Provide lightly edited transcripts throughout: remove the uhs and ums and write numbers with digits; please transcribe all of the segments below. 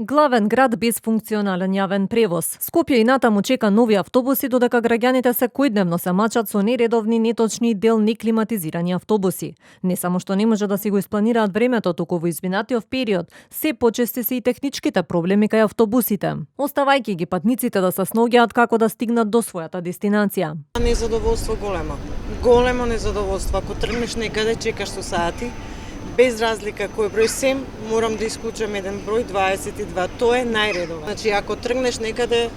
Главен град без функционален јавен превоз. Скопје и натаму чека нови автобуси, додека граѓаните секојдневно се мачат со нередовни, неточни и дел неклиматизирани автобуси. Не само што не може да си го испланираат времето, туку во изминатиот период се почести се и техничките проблеми кај автобусите, оставајќи ги патниците да се снаоѓаат како да стигнат до својата дестинација. Незадоволство големо. Големо незадоволство. Ако тргнеш некаде, чекаш со сати, без разлика кој број сем, морам да исклучам еден број 22. Тоа е најредовно. Значи, ако тргнеш некаде,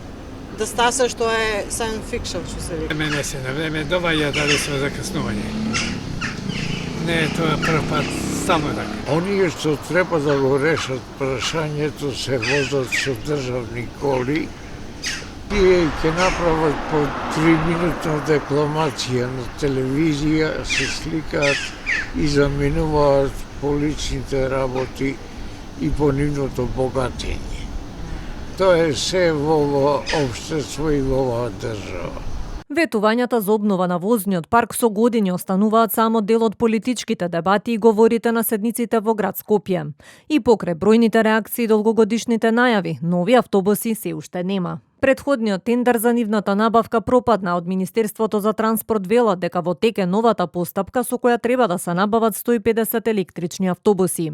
да стасаш, тоа е science fiction, што се вика. Мене се на време доваѓа дали сме закаснување. Не е тоа прв пат, само така. Оние што треба да го решат прашањето се возат со државни коли, тие ќе направат по 3-минутна декламација на телевизија, се сликаат и заменуваат по личните работи и по нивното богатење. Тоа е се во ова општество и во оваа држава. Ветувањата за обнова на возниот парк со години остануваат само дел од политичките дебати и говорите на седниците во град Скопје. И покрај бројните реакции и долгогодишните најави, нови автобуси се уште нема. Предходниот тендер за нивната набавка пропадна, од Министерството за транспорт велат дека во тек е новата постапка со која треба да се набават 150 електрични автобуси.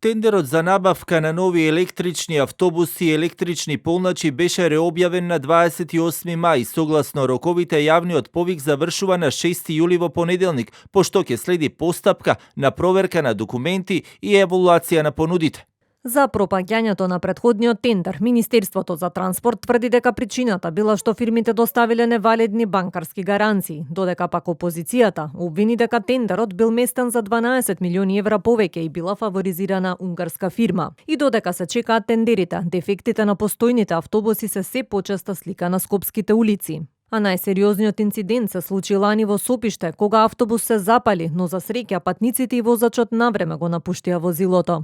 Тендерот за набавка на нови електрични автобуси и електрични полначи беше реобјавен на 28 мај. Согласно роковите, јавниот повик завршува на 6 јули во понеделник, пошто ќе следи постапка на проверка на документи и евалуација на понудите. За пропаѓањето на предходниот тендер, Министерството за транспорт тврди дека причината била што фирмите доставиле невалидни банкарски гаранции, додека пак опозицијата обвини дека тендерот бил местен за 12 милиони евра повеќе и била фаворизирана унгарска фирма. И додека се чекаат тендерите, дефектите на постојните автобуси се почеста слика на скопските улици. А најсериозниот инцидент се случи лани во Сопиште, кога автобус се запали, но за среќа патниците и возачот навреме го напуштија возилото.